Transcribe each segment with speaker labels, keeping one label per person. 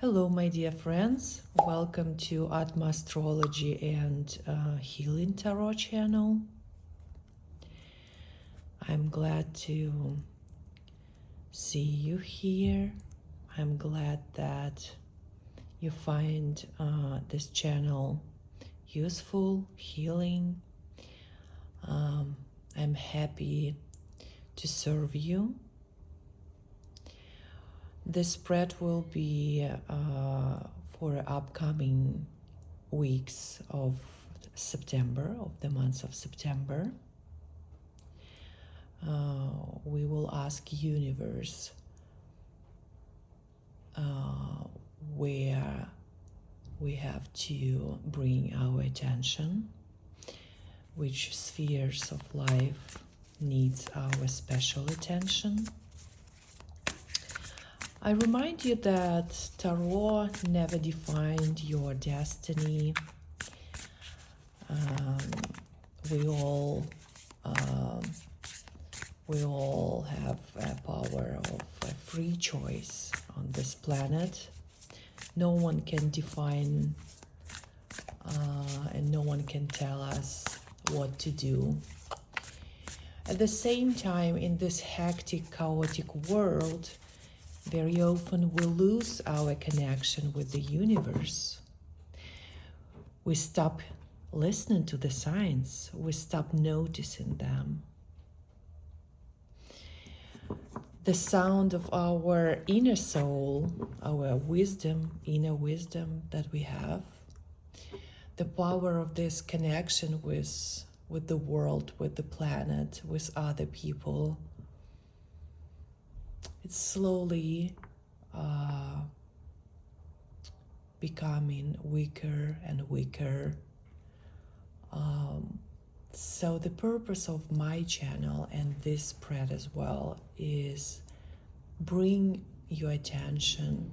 Speaker 1: Hello, my dear friends. Welcome to Astrology and Healing Tarot channel. I'm glad to see you here. I'm glad that you find this channel useful, healing. I'm happy to serve you. This spread will be for upcoming weeks of September, of the month of September. We will ask universe where we have to bring our attention, which spheres of life needs our special attention. I remind you that Tarot never defined your destiny. We all have a power of a free choice on this planet. No one can define and no one can tell us what to do. At the same time, in this hectic, chaotic world, very often we lose our connection with the universe. We stop listening to the signs. We stop noticing them. The sound of our inner soul, our wisdom, inner wisdom that we have, the power of this connection with the world, with the planet, with other people, it's slowly becoming weaker and weaker. So the purpose of my channel and this spread as well is bring your attention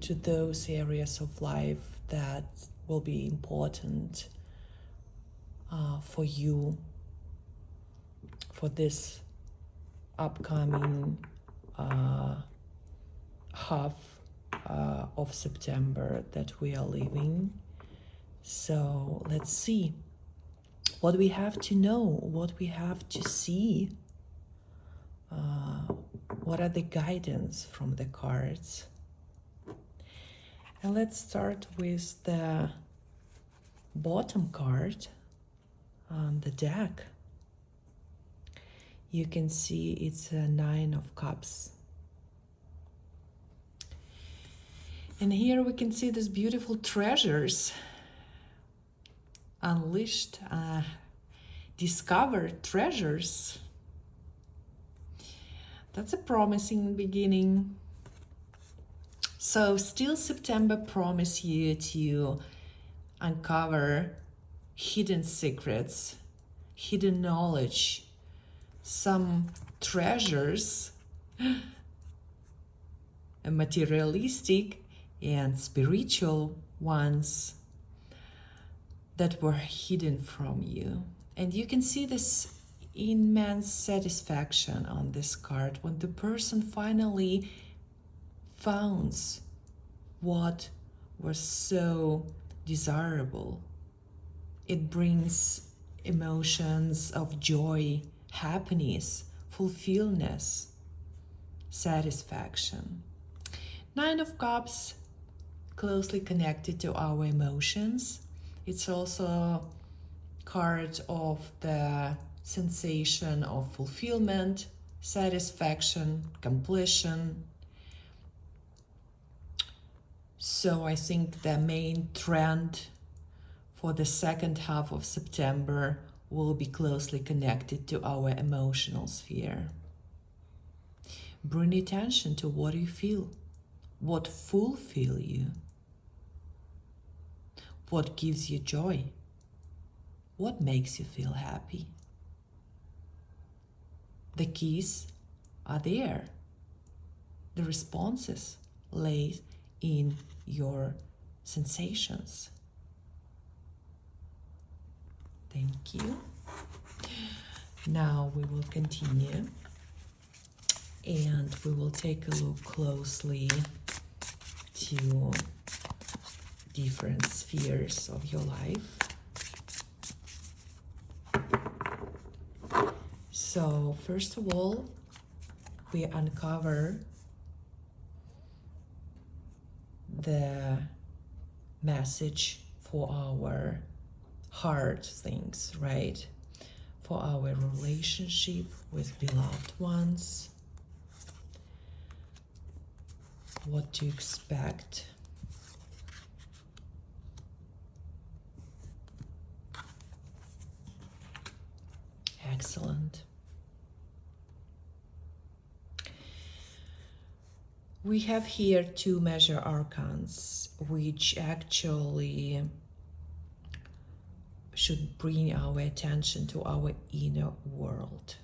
Speaker 1: to those areas of life that will be important for you for this upcoming half of September that we are living. So let's see what we have to know, what we have to see, what are the guidance from the cards. And let's start with the bottom card on the deck. You can see it's a 9 of Cups. And here we can see these beautiful treasures, unleashed, discovered treasures. That's a promising beginning. So still September promise you to uncover hidden secrets, hidden knowledge, some treasures, materialistic and spiritual ones that were hidden from you. And you can see this immense satisfaction on this card when the person finally founds what was so desirable. It brings emotions of joy, happiness, fulfillment, satisfaction. 9 of Cups, closely connected to our emotions. It's also a card of the sensation of fulfillment, satisfaction, completion. So I think the main trend for the second half of September will be closely connected to our emotional sphere. Bring attention to what you feel, what fulfills you, what gives you joy, what makes you feel happy. The keys are there. The responses lay in your sensations. Thank you. Now we will continue and we will take a look closely to different spheres of your life. So first of all, we uncover the message for our heart things, right? For our relationship with beloved ones, what to expect. Excellent. We have here two major arcans, which actually should bring our attention to our inner world.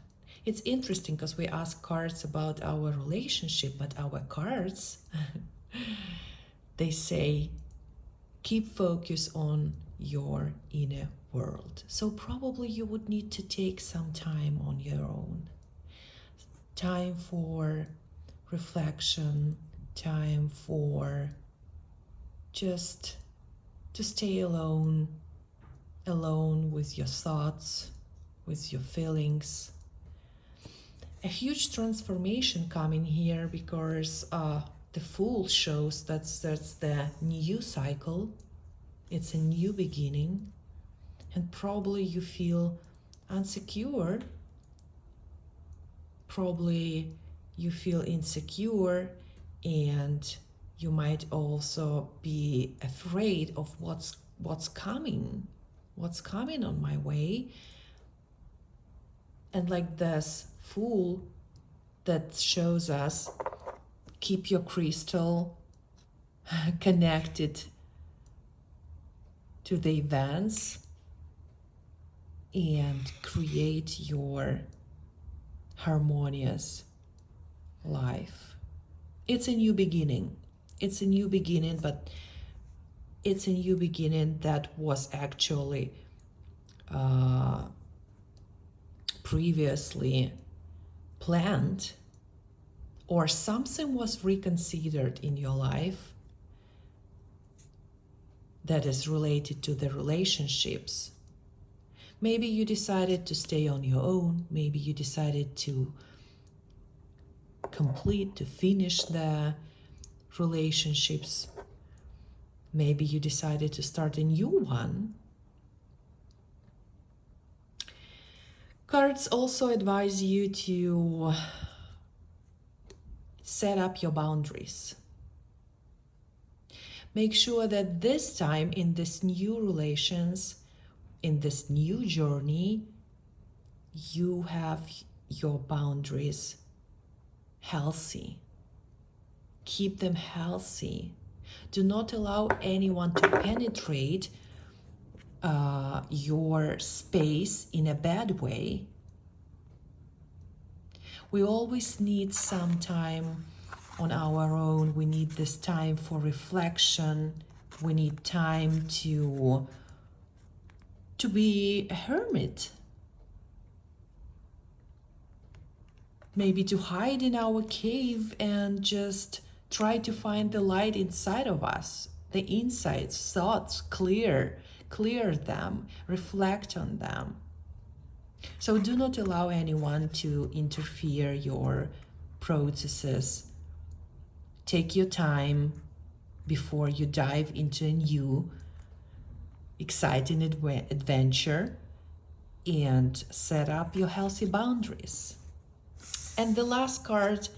Speaker 1: It's interesting because we ask cards about our relationship, but our cards, they say, keep focus on your inner world. So probably you would need to take some time on your own. Time for reflection, time for just to stay alone with your thoughts, with your feelings. A huge transformation coming here because the Fool shows that's the new cycle. It's a new beginning, and probably you feel insecure. Probably you feel insecure, and you might also be afraid of what's coming on my way. And like this Fool that shows us, keep your crystal connected to the events and create your harmonious life. It's a new beginning. It's a new beginning, but it's a new beginning that was actually previously planned, or something was reconsidered in your life that is related to the relationships. Maybe you decided to stay on your own. Maybe you decided to finish the relationships. Maybe you decided to start a new one. Cards also advise you to set up your boundaries. Make sure that this time in this new relations, in this new journey, you have your boundaries healthy. Keep them healthy. Do not allow anyone to penetrate your space in a bad way. We always need some time on our own. We need this time for reflection. We need time to be a hermit. Maybe to hide in our cave and just try to find the light inside of us. The insights, thoughts, clear them, reflect on them. So do not allow anyone to interfere your processes. Take your time before you dive into a new exciting adventure, and set up your healthy boundaries. And the last card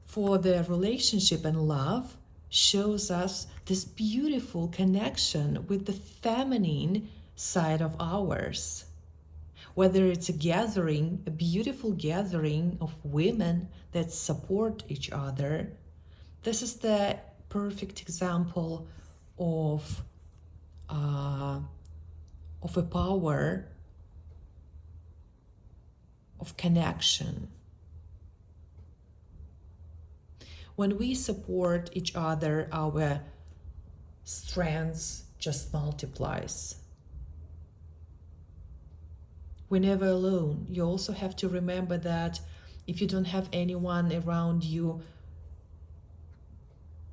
Speaker 1: for the relationship and love shows us this beautiful connection with the feminine side of ours. Whether it's a beautiful gathering of women that support each other, this is the perfect example of a power of connection. When we support each other, our strengths just multiplies. We're never alone. You also have to remember that if you don't have anyone around you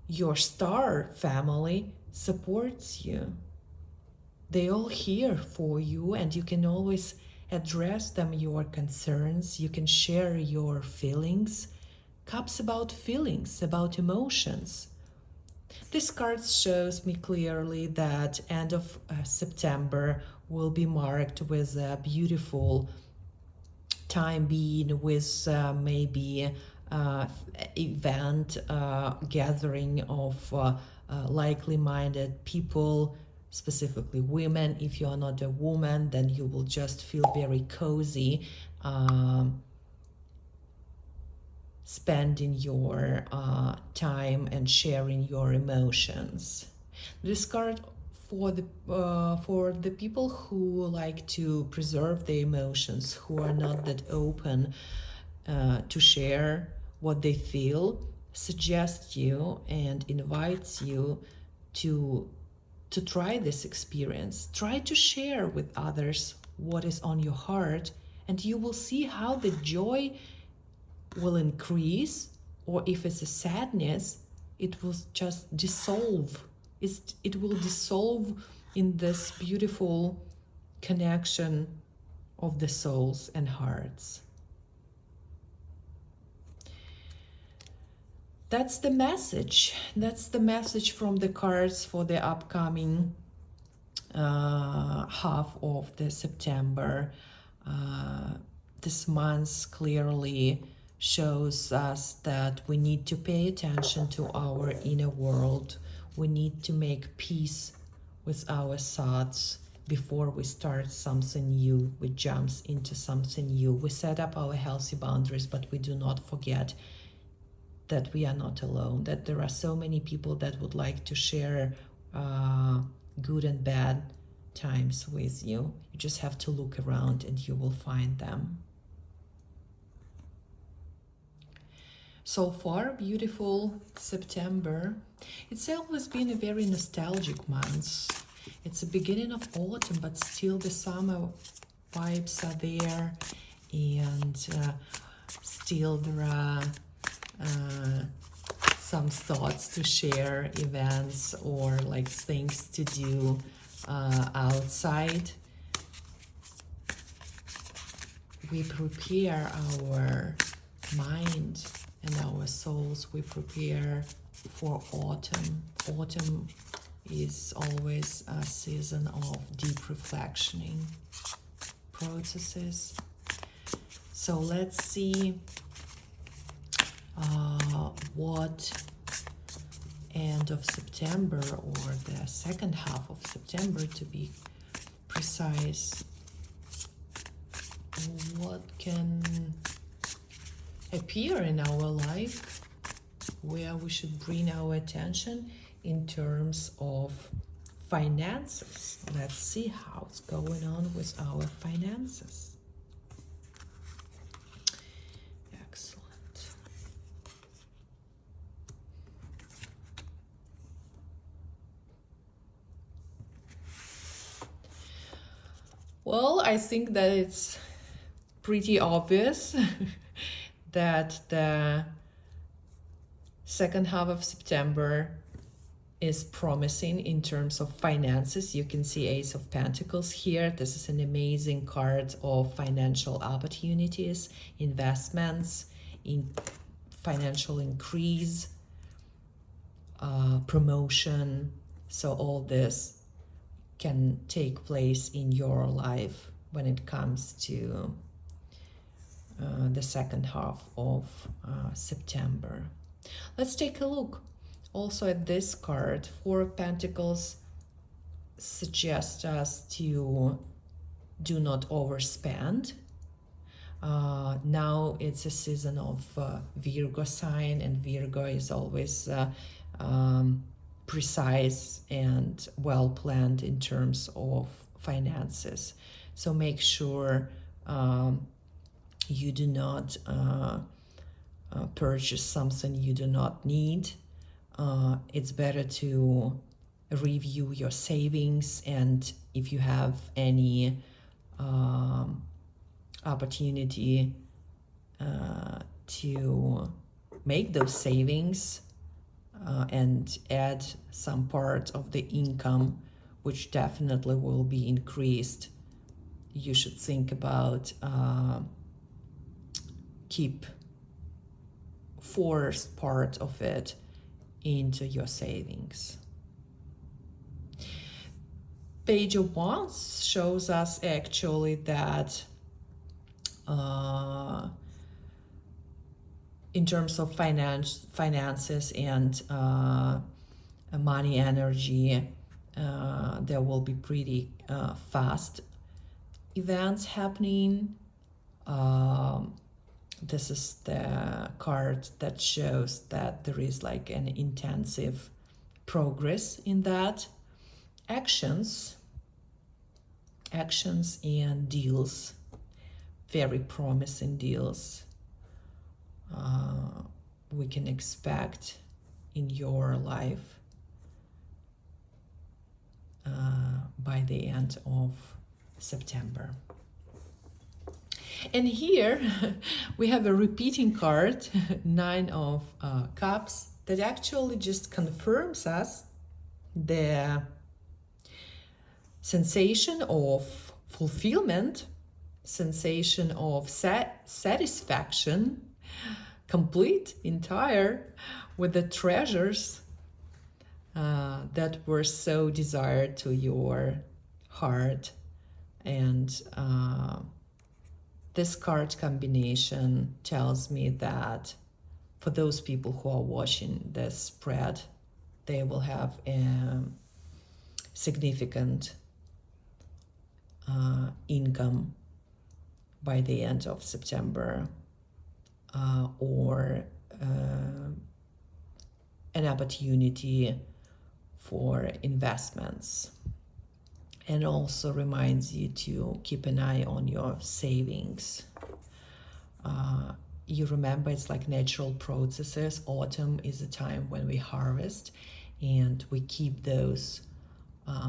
Speaker 1: your star family supports you. They all here for you, and you can always address them your concerns. You can share your feelings. Cups about feelings, about emotions. This card shows me clearly that end of September will be marked with a beautiful time being, with maybe event gathering of likely minded people, specifically women. If you are not a woman, then you will just feel very cozy spending your time and sharing your emotions. This card for the people who like to preserve their emotions, who are not that open to share what they feel, suggests you and invites you to try this experience. Try to share with others what is on your heart, and you will see how the joy will increase, or if it's a sadness, it will just dissolve. It will dissolve in this beautiful connection of the souls and hearts. That's the message. That's the message from the cards for the upcoming half of the September. This month clearly shows us that we need to pay attention to our inner world. We need to make peace with our thoughts before we start something new. We jump into something new. We set up our healthy boundaries, but we do not forget that we are not alone, that there are so many people that would like to share good and bad times with you. You just have to look around and you will find them. So far, beautiful September. It's always been a very nostalgic month. It's the beginning of autumn, but still the summer vibes are there, and still there are some thoughts to share, events or like things to do outside. We prepare our mind and our souls. We prepare for autumn. Autumn is always a season of deep reflectioning processes. So let's see what end of September, or the second half of September to be precise, what can appear in our life, where we should bring our attention in terms of finances. Let's see how it's going on with our finances. Excellent. Well, I think that it's pretty obvious that the second half of September is promising in terms of finances. You can see Ace of Pentacles here. This is an amazing card of financial opportunities, investments, in financial increase, promotion. So all this can take place in your life when it comes to the second half of September. Let's take a look also at this card. Four of Pentacles suggests us to do not overspend. Now it's a season of Virgo sign, and Virgo is always precise and well planned in terms of finances. So make sure you do not purchase something you do not need. It's better to review your savings, and if you have any opportunity to make those savings, and add some part of the income, which definitely will be increased. You should think about keep force part of it into your savings. Page of Wands shows us actually that in terms of finances and money energy, there will be pretty fast events happening. This is the card that shows that there is like an intensive progress in that. Actions and deals, very promising deals we can expect in your life by the end of September. And here we have a repeating card, Nine of Cups, that actually just confirms us the sensation of fulfillment, sensation of satisfaction, complete, entire, with the treasures that were so desired to your heart. And this card combination tells me that for those people who are watching this spread, they will have a significant income by the end of September, or an opportunity for investments. And also reminds you to keep an eye on your savings. You remember, it's like natural processes. Autumn is a time when we harvest and we keep those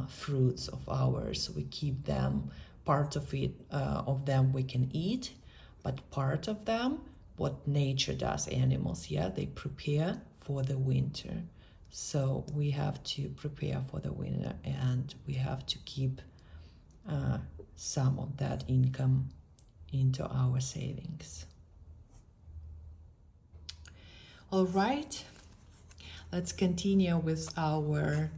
Speaker 1: fruits of ours. We keep them. Part of them we can eat, but part of them, what nature does, animals, they prepare for the winter. So we have to prepare for the winter, and we have to keep some of that income into our savings. All right, let's continue with our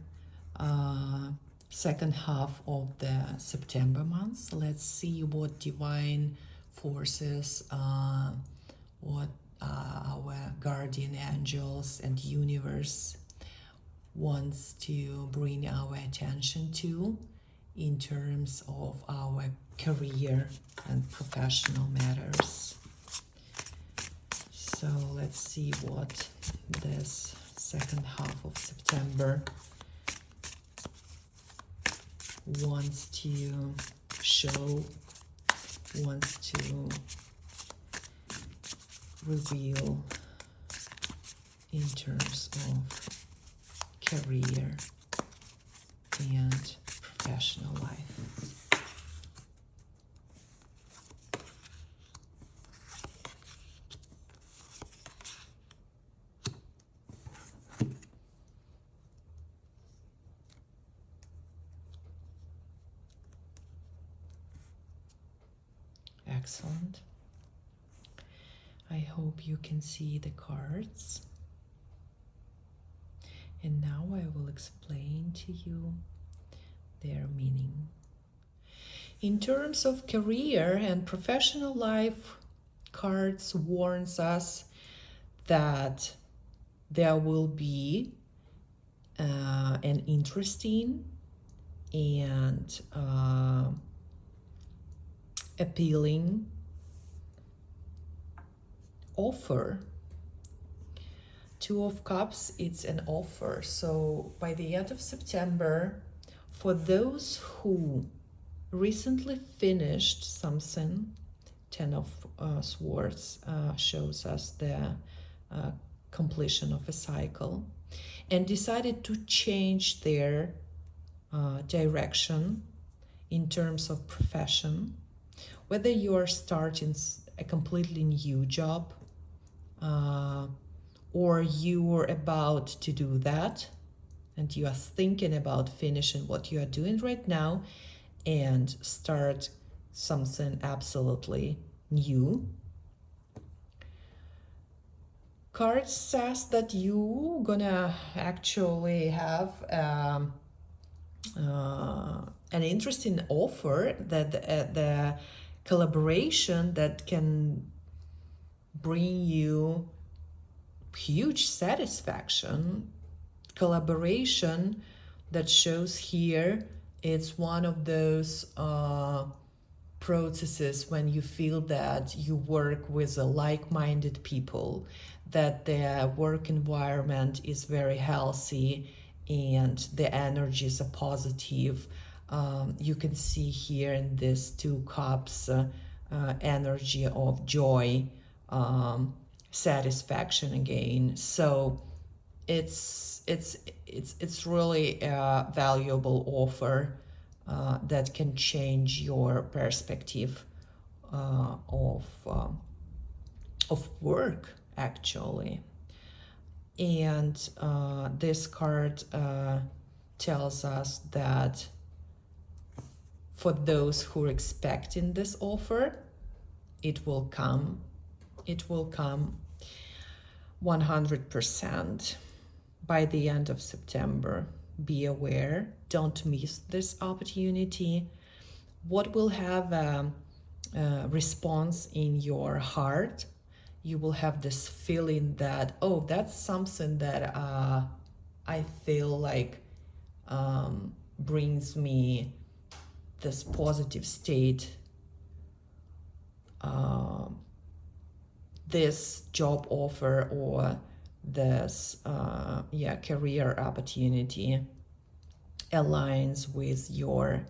Speaker 1: second half of the September month. Let's see what divine forces, what our guardian angels and universe wants to bring our attention to in terms of our career and professional matters. So let's see what this second half of September wants to show, wants to reveal in terms of career and professional life. Excellent. I hope you can see the cards. And now I will explain to you their meaning. In terms of career and professional life, cards warns us that there will be an interesting and appealing offer. Two of Cups, it's an offer. So by the end of September, for those who recently finished something, Ten of Swords shows us the completion of a cycle, and decided to change their direction in terms of profession, whether you are starting a completely new job, or you're about to do that and you are thinking about finishing what you are doing right now and start something absolutely new. Card says that you gonna actually have an interesting offer, that the collaboration that can bring you huge satisfaction. Collaboration that shows here, it's one of those processes when you feel that you work with like-minded people, that the work environment is very healthy and the energies are positive. You can see here in this 2 cups energy of joy, satisfaction again. So it's really a valuable offer that can change your perspective of work, actually. And this card tells us that for those who are expecting this offer, it will come 100% by the end of September. Be aware, don't miss this opportunity. What will have a response in your heart? You will have this feeling that, oh, that's something that I feel like brings me this positive state. This job offer or this career opportunity aligns with your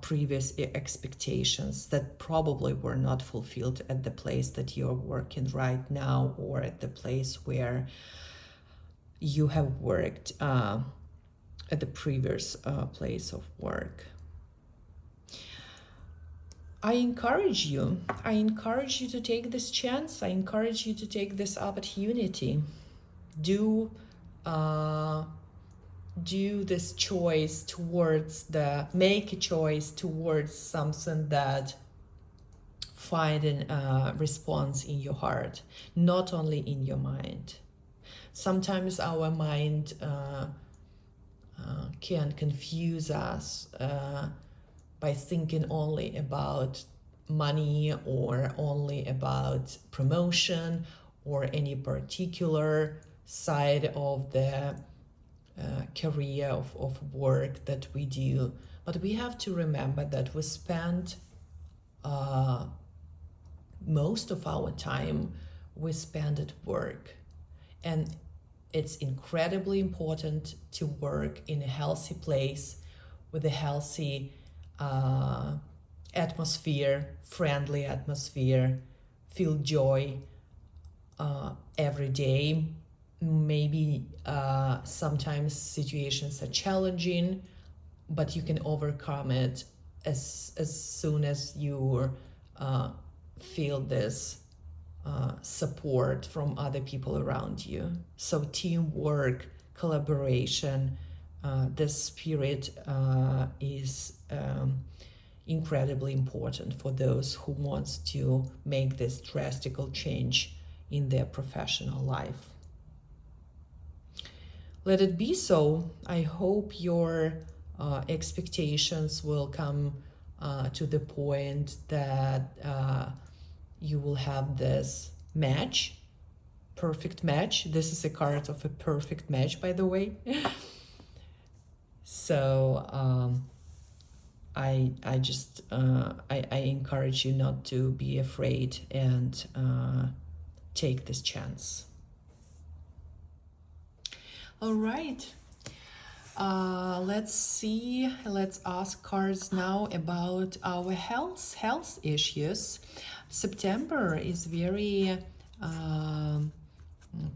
Speaker 1: previous expectations that probably were not fulfilled at the place that you're working right now, or at the place where you have worked at the previous place of work. I encourage you to take this chance. I encourage you to take this opportunity. Do this choice make a choice towards something that finding a response in your heart, not only in your mind. Sometimes our mind can confuse us by thinking only about money, or only about promotion, or any particular side of the career of work that we do. But we have to remember that we spend most of our time at work, and it's incredibly important to work in a healthy place with a healthy atmosphere, friendly atmosphere, feel joy every day. Maybe sometimes situations are challenging, but you can overcome it as soon as you feel this support from other people around you. So teamwork, collaboration, this spirit is incredibly important for those who wants to make this drastic change in their professional life. Let it be so. I hope your expectations will come to the point that you will have this match, perfect match. This is a card of a perfect match, by the way. So I encourage you not to be afraid and take this chance. All right. Let's ask cards now about our health issues. September is very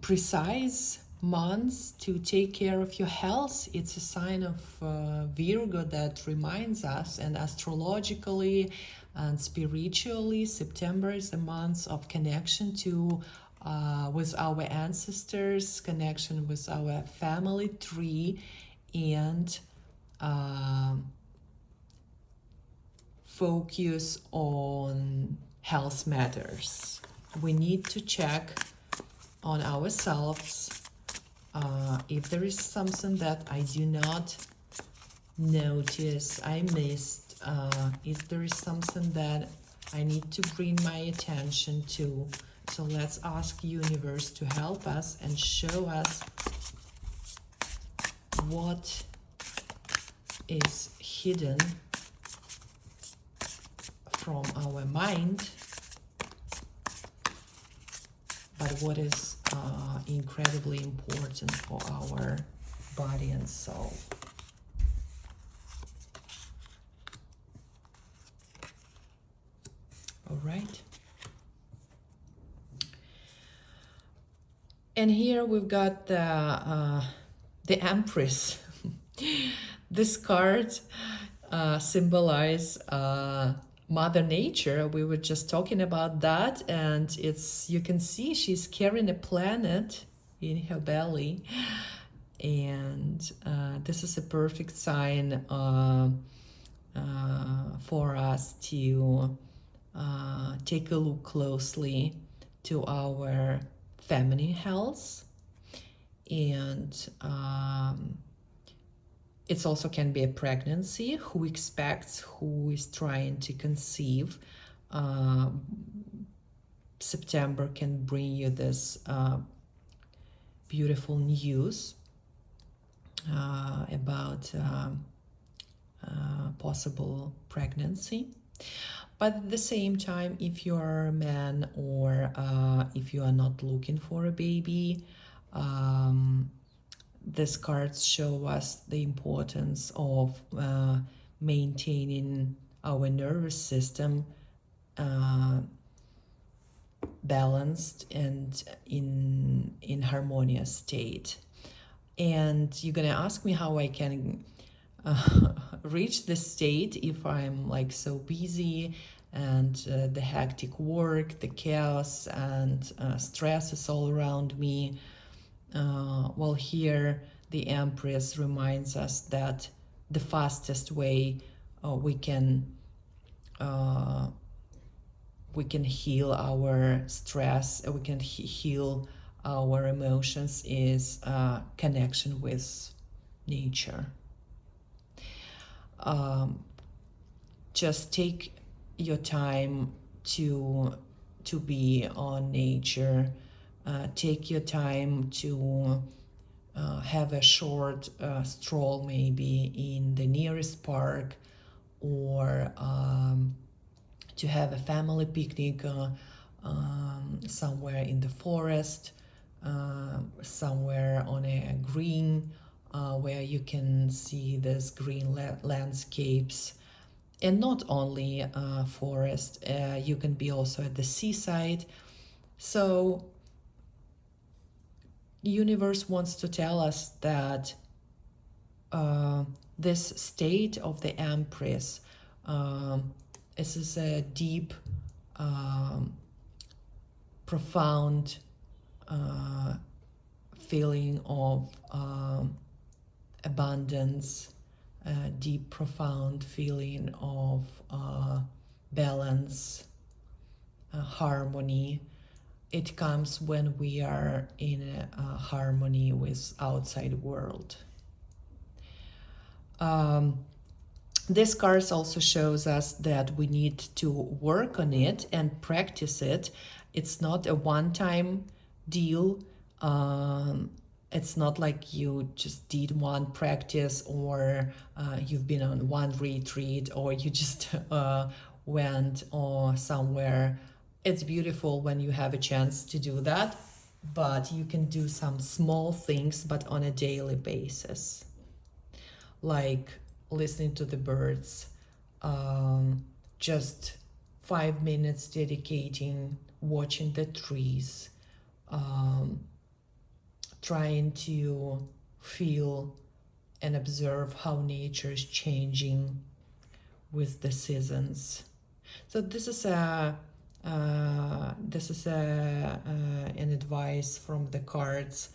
Speaker 1: precise month to take care of your health. It's a sign of Virgo that reminds us, and astrologically and spiritually, September is a month of connection to with our ancestors, connection with our family tree, and focus on health matters. We need to check on ourselves if there is something that I do not notice, I missed, if there is something that I need to bring my attention to. So let's ask universe to help us and show us what is hidden from our mind, but what is incredibly important for our body and soul. All right. And here we've got the Empress. This card symbolize Mother Nature. We were just talking about that, and it's, you can see she's carrying a planet in her belly, and this is a perfect sign for us to take a look closely to our feminine health, and it also can be a pregnancy. Who expects, who is trying to conceive, September can bring you this beautiful news about possible pregnancy. But at the same time, if you are a man or if you are not looking for a baby, these cards show us the importance of maintaining our nervous system balanced and in harmonious state. And you're gonna ask me how I can reach this state if I'm like so busy, and the hectic work, the chaos, and stress is all around me. Well, here the Empress reminds us that the fastest way we can heal our stress, we can heal our emotions, is connection with nature. Just take your time to be on nature. Take your time to have a short stroll, maybe in the nearest park, or to have a family picnic somewhere in the forest, somewhere on a green, where you can see these green landscapes. And not only forest, you can be also at the seaside. So universe wants to tell us that this state of the Empress, this is a deep, profound feeling of abundance, a deep, profound feeling of balance, harmony. It comes when we are in harmony with outside world. This card also shows us that we need to work on it and practice it. It's not a one-time deal. It's not like you just did one practice, or you've been on one retreat, or you just went or somewhere. It's beautiful when you have a chance to do that, but you can do some small things, but on a daily basis, like listening to the birds, just 5 minutes dedicating, watching the trees, trying to feel and observe how nature is changing with the seasons. So this is a This is an advice from the cards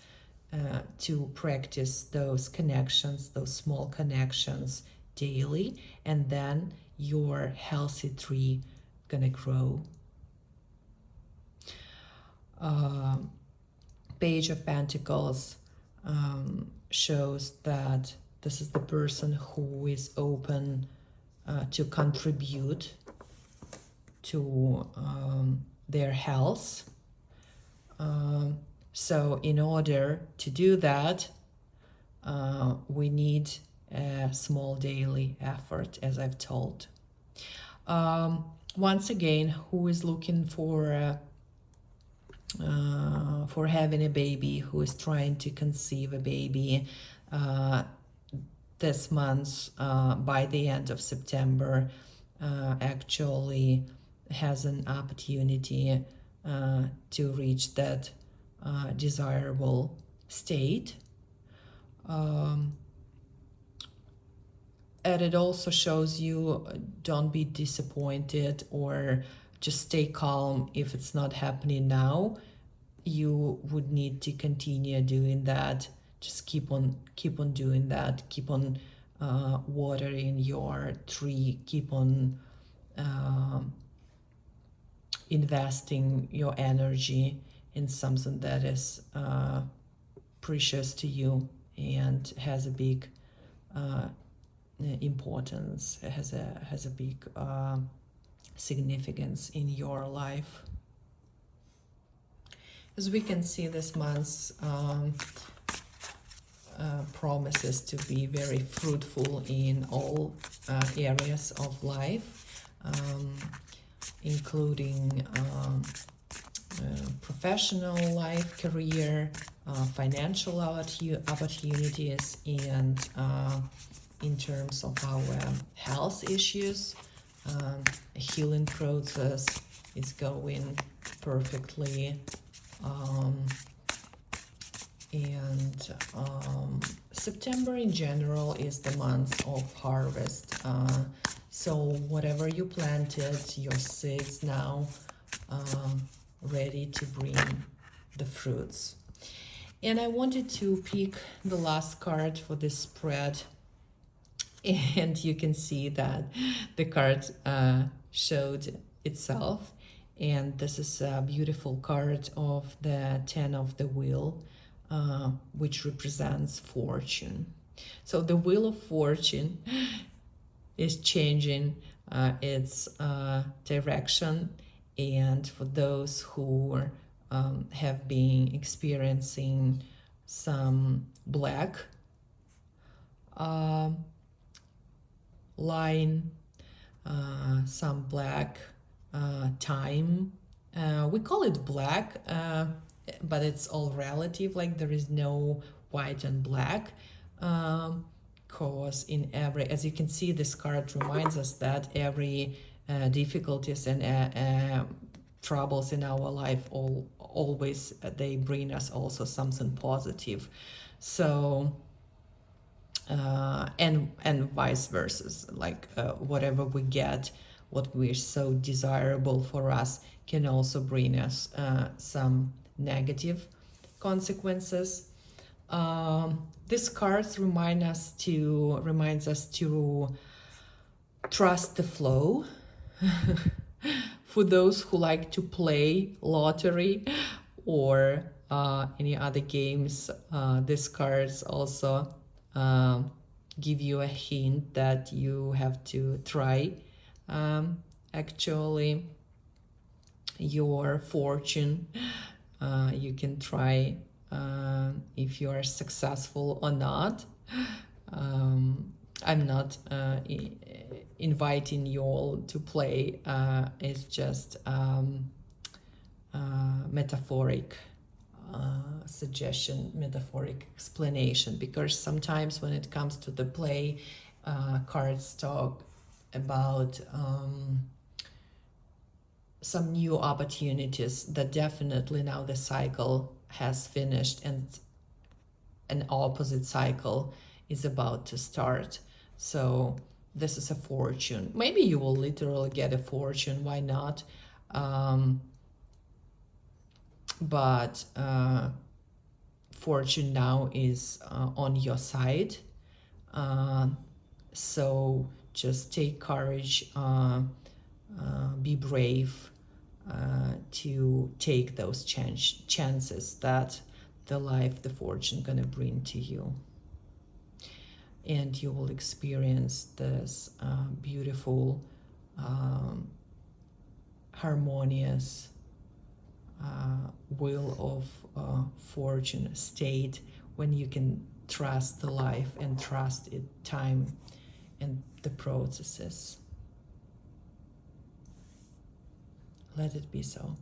Speaker 1: to practice those connections, those small connections daily, and then your healthy tree gonna grow. Page of Pentacles shows that this is the person who is open to contribute to their health. So in order to do that, we need a small daily effort, as I've told. Once again, who is looking for having a baby, who is trying to conceive a baby this month, by the end of September, actually has an opportunity to reach that desirable state. And it also shows you don't be disappointed or just stay calm if it's not happening now. You would need to continue doing that. Just keep on doing that. Keep on watering your tree. Keep on investing your energy in something that is precious to you and has a big importance. It has a big significance in your life. As we can see, this month's promises to be very fruitful in all areas of life, including professional life, career, financial opportunities, and in terms of our health issues, a healing process is going perfectly. September in general is the month of harvest. So whatever you planted, your seeds now ready to bring the fruits. And I wanted to pick the last card for this spread. And you can see that the card showed itself. And this is a beautiful card of the 10 of the wheel, which represents fortune. So the wheel of fortune is changing its direction. And for those who have been experiencing some black line, some black time, we call it black, but it's all relative, like there is no white and black, cause in every, as you can see, this card reminds us that every difficulties and troubles in our life always they bring us also something positive. So and vice versa, like whatever we get, what we're so desirable for us can also bring us some negative consequences. This cards reminds us to trust the flow. For those who like to play lottery or any other games, these cards also give you a hint that you have to try actually your fortune. You can try if you are successful or not. I'm not inviting you all to play. It's just metaphoric suggestion, metaphoric explanation, because sometimes when it comes to the play, cards talk about some new opportunities that definitely now the cycle has finished and an opposite cycle is about to start. So this is a fortune. Maybe you will literally get a fortune, why not? But fortune now is on your side. So just take courage, be brave, to take those chances that the life, the fortune gonna bring to you. And you will experience this beautiful, harmonious wheel of fortune state when you can trust the life and trust it, time and the processes. Let it be so.